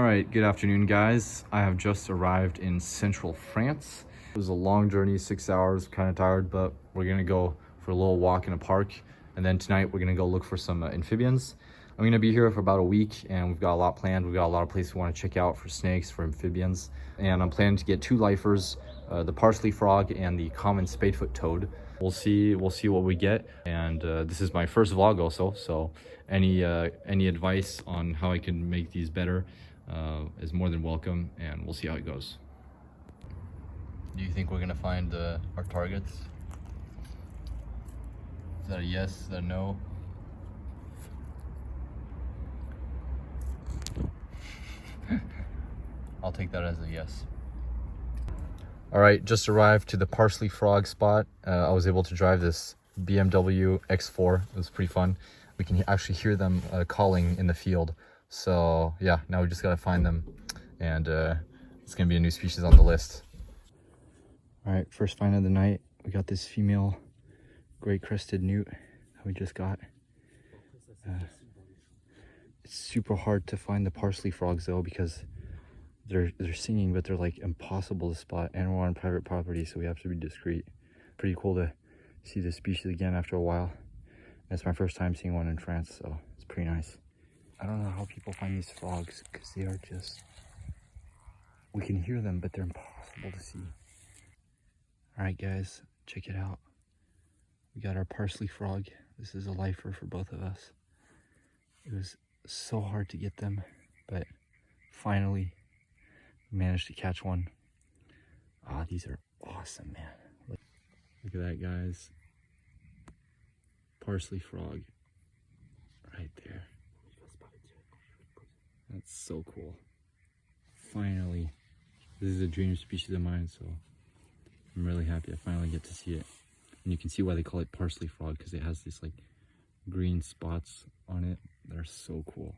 right, good afternoon, guys. I have just arrived in central France. It was a long journey, 6 hours, kind of tired, but we're gonna go for a little walk in a park. And then tonight we're gonna go look for some amphibians. I'm gonna be here for about a week and we've got a lot planned. We've got a lot of places we wanna check out for snakes, for amphibians. And I'm planning to get 2 lifers, the parsley frog and the common spadefoot toad. We'll see what we get. And this is my first vlog also, so any advice on how I can make these better is more than welcome, and we'll see how it goes. Do you think we're gonna find our targets? Is that a yes? Is that a no? I'll take that as a yes. All right, just arrived to the parsley frog spot. I was able to drive this BMW X4. It was pretty fun. We can actually hear them calling in the field. So yeah, now we just gotta find them, and it's gonna be a new species on the list. All right, first find of the night. We got this female great crested newt that we just got. It's super hard to find the parsley frogs though, because they're singing, but they're like impossible to spot, and we're on private property, so we have to be discreet. Pretty cool to see this species again after a while. And it's my first time seeing one in France, so it's pretty nice. I don't know how people find these frogs, because they are just, we can hear them, but they're impossible to see. All right, guys, check it out. We got our parsley frog. This is a lifer for both of us. It was so hard to get them, but finally we managed to catch one. Ah, these are awesome, man. Look at that, guys. Parsley frog right there. That's so cool. Finally, this is a dream species of mine, so I'm really happy I finally get to see it. And you can see why they call it parsley frog, because it has these like green spots on it that are so cool.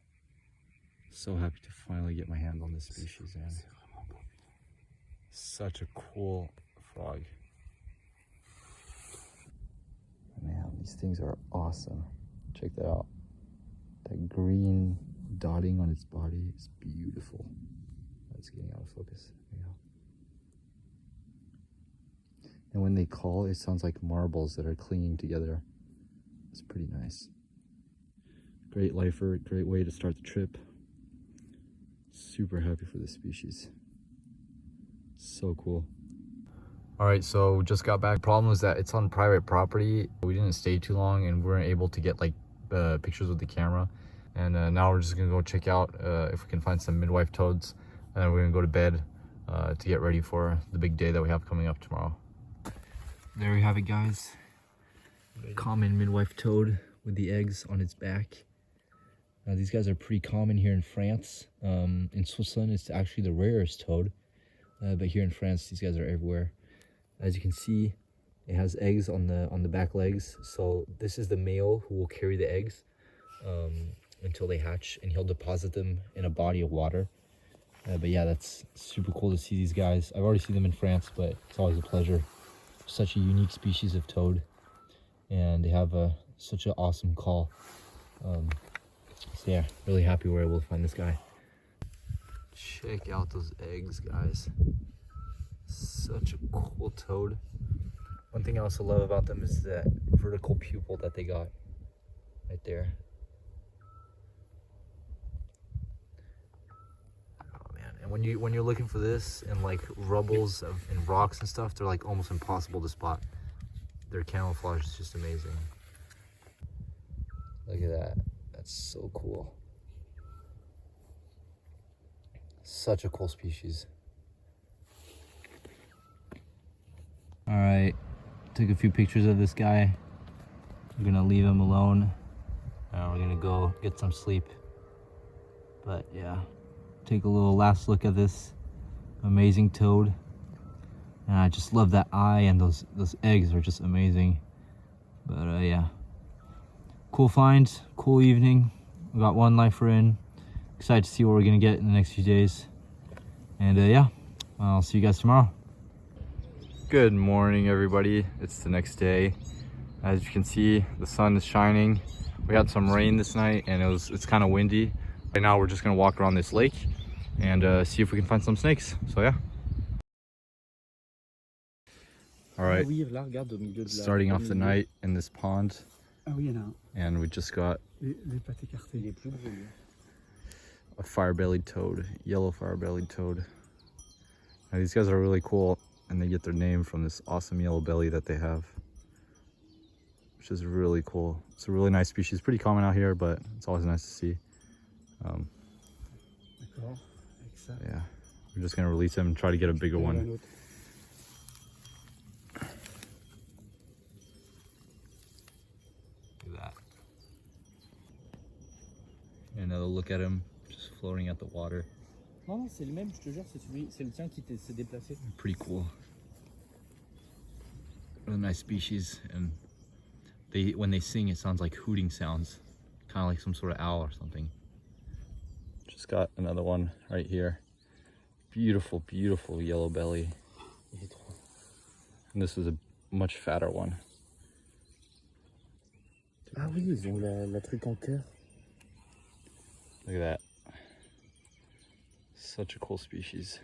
So happy to finally get my hands on this species, man. Such a cool frog. Man, these things are awesome. Check that out. That green dotting on its body is beautiful. It's getting out of focus. There you go. And when they call, it sounds like marbles that are clinging together. It's pretty nice. Great lifer, great way to start the trip. Super happy for this species. So cool. All right, so just got back. Problem is that it's on private property. We didn't stay too long and we weren't able to get like pictures with the camera. And now we're just gonna go check out if we can find some midwife toads. And then we're gonna go to bed to get ready for the big day that we have coming up tomorrow. There we have it, guys. Common midwife toad with the eggs on its back. These guys are pretty common here in France. In Switzerland, it's actually the rarest toad. But here in France, these guys are everywhere. As you can see, it has eggs on the back legs. So this is the male who will carry the eggs until they hatch, and he'll deposit them in a body of water. But yeah, that's super cool to see these guys. I've already seen them in France, but it's always a pleasure. Such a unique species of toad, and they have such an awesome call. So yeah, really happy we're able to find this guy. Check out those eggs, guys. Such a cool toad. One thing I also love about them is that vertical pupil that they got right there. Oh man, and when you're looking for this in like rubbles and rocks and stuff, they're like almost impossible to spot. Their camouflage is just amazing. Look at that. That's so cool. Such a cool species. All right, took a few pictures of this guy. We're gonna leave him alone. We're gonna go get some sleep. But yeah, take a little last look at this amazing toad. And I just love that eye, and those eggs are just amazing. But yeah, cool find, cool evening. We got one lifer in. Excited to see what we're gonna get in the next few days. And yeah, I'll see you guys tomorrow. Good morning, everybody. It's the next day. As you can see, the sun is shining. We had some rain this night and it's kind of windy. Right now we're just gonna walk around this lake and see if we can find some snakes. So yeah. All right. Oui, là, regarde, au milieu de Starting off the night in this pond. Ah oui, il y en a un. And we just got Les pattes écartées. Il est plus gros, lui. a fire-bellied toad, yellow fire-bellied toad. Now, these guys are really cool, and they get their name from this awesome yellow belly that they have, which is really cool. It's a really nice species, pretty common out here, but it's always nice to see. Yeah, we're just gonna release him and try to get a bigger one. Look at that. And another look at him, just floating at the water. Non, non, c'est le même, je te jure, c'est celui, c'est le tien qui s'est déplacé. Pretty cool. Really nice species, and when they sing, it sounds like hooting sounds, kind of like some sort of owl or something. Just got another one right here. Beautiful, beautiful yellow belly. And this is a much fatter one. Ah oui, ils ont la truc en cœur. Look at that. Such a cool species.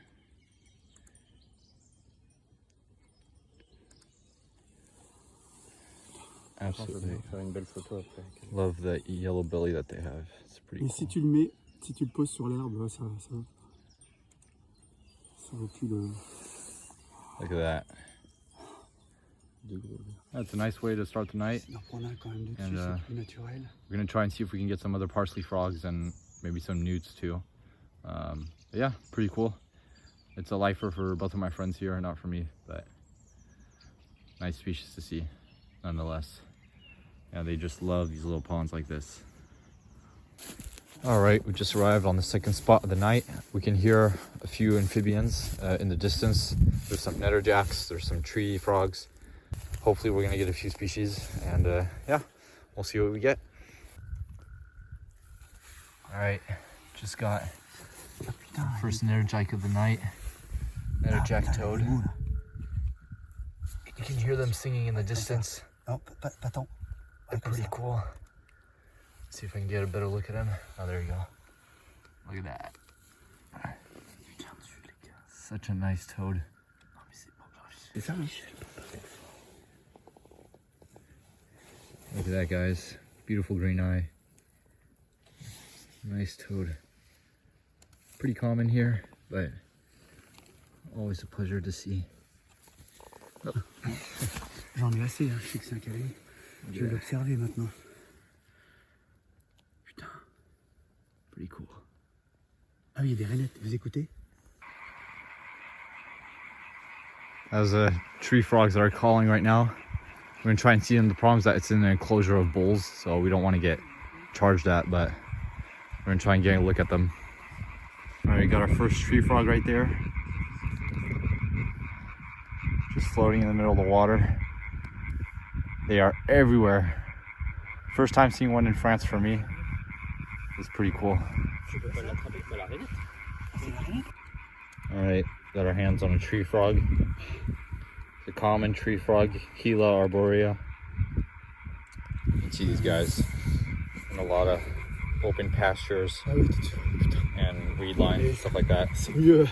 Absolutely. Faire une belle photo après. Love the yellow belly that they have. It's pretty Et cool. si tu le mets, si tu le poses sur l'herbe, ça vaut plus le... Look at that. That's a nice way to start the night. D'en prendre un quand même dessus, And, c'est plus naturel. We're gonna try and see if we can get some other parsley frogs and maybe some newts too. But yeah, pretty cool. It's a lifer for both of my friends here, not for me, but nice species to see nonetheless. Yeah, they just love these little ponds like this. All right, we just arrived on the second spot of the night. We can hear a few amphibians in the distance. There's some netterjacks, there's some tree frogs. Hopefully we're gonna get a few species, and yeah, we'll see what we get. All right, just got first netterjack of the night. Netterjack toad. You can hear them singing in the distance. Non, pas tant. They're pretty cool. Let's see if I can get a better look at him. Oh, there you go. Look at that. Such a nice toad. C'est ça, hein? Look at that, guys. Beautiful green eye. Nice toad. Pretty common here, but always a pleasure to see. J'en ai assez, hein. Je sais que c'est un câlin. Je vais l'observer maintenant. Putain. Pretty cool. Ah oui, il y a des rainettes, vous écoutez? Those tree frogs that are calling right now. We're gonna try and see them. The problem is that it's in an enclosure of bulls, so we don't want to get charged at, but we're gonna try and get a look at them. All right, got our first tree frog right there. Just floating in the middle of the water. They are everywhere. First time seeing one in France for me. It's pretty cool. All right, got our hands on a tree frog. The common tree frog, Gila arborea. You can see these guys in a lot of open pastures and weed lines and stuff like that. C'est mieux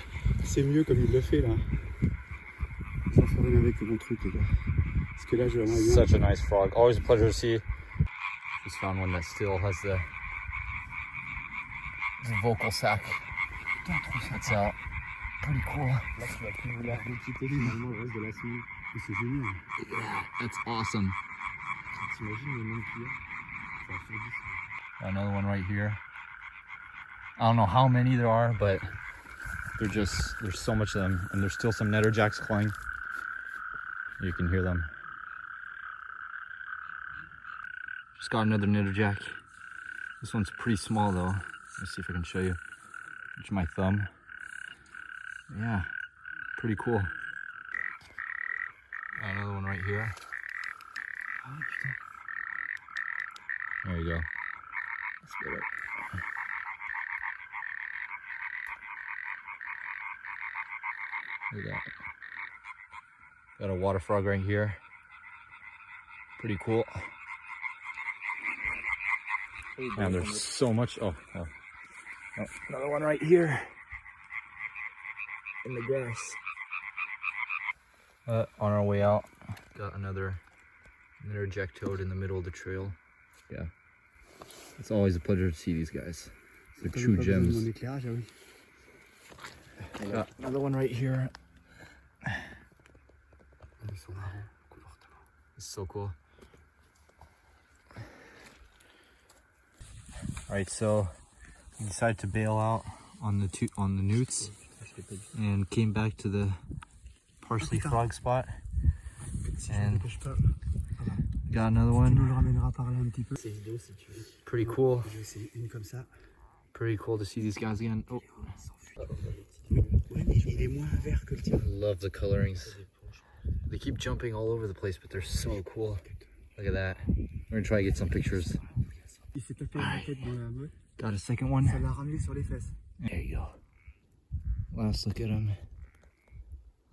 comme il le fait là. Sans faire rien avec mon truc, les gars. Parce que là, je vraiment bien. Such a nice frog. Always a pleasure to see. Just found one that still has the vocal sac. That's out. Pretty cool. Là, tu vas plus vouloir quitter finalement le reste de la semaine. C'est génial. Yeah, that's awesome. T'imagines le nombre qu'il y a? Ça va faire 10. Another one right here. I don't know how many there are, but there's so much of them, and there's still some netterjacks calling. You can hear them. Just got another netterjack. This one's pretty small though. Let's see if I can show you. It's my thumb. Yeah, pretty cool. Another one right here. There you go. Let's get it. Look at that. Got a water frog right here. Pretty cool. And there's so much. Oh, another one right here. in the grass. On our way out, got another jack toad in the middle of the trail. Yeah, it's always a pleasure to see these guys. They're true gems. Got another one right here. It's so cool. Alright, so we decided to bail out on the newts and came back to the parsley frog spot and got another one. Pretty cool. Pretty cool to see these guys again. Oh. Love the colorings. They keep jumping all over the place, but they're so cool. Look at that. We're gonna try to get some pictures. Right. Got a second one. There you go. Last look at him.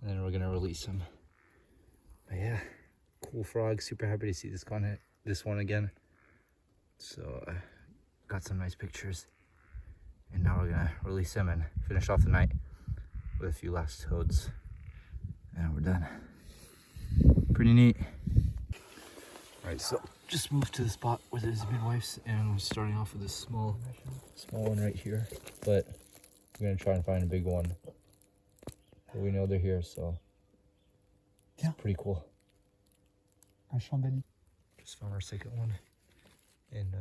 And then we're gonna release him. But yeah, cool frog. Super happy to see this one again. So got some nice pictures. And now we're gonna release him and finish off the night with a few last toads. And we're done. Pretty neat. Alright, so just moved to the spot with his midwives and we're starting off with this small one right here. But we're gonna try and find a big one. But we know they're here, so it's pretty cool. Just found our second one in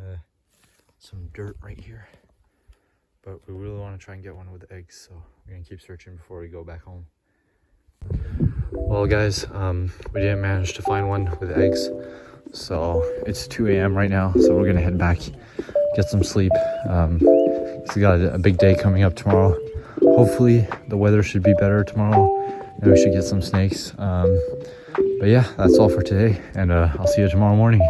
some dirt right here. But we really want to try and get one with eggs, so we're gonna keep searching before we go back home. Well guys, we didn't manage to find one with eggs, so it's 2 a.m. right now, so we're gonna head back, get some sleep. We got a big day coming up tomorrow. Hopefully the weather should be better tomorrow and we should get some snakes. But yeah, that's all for today, and I'll see you tomorrow morning.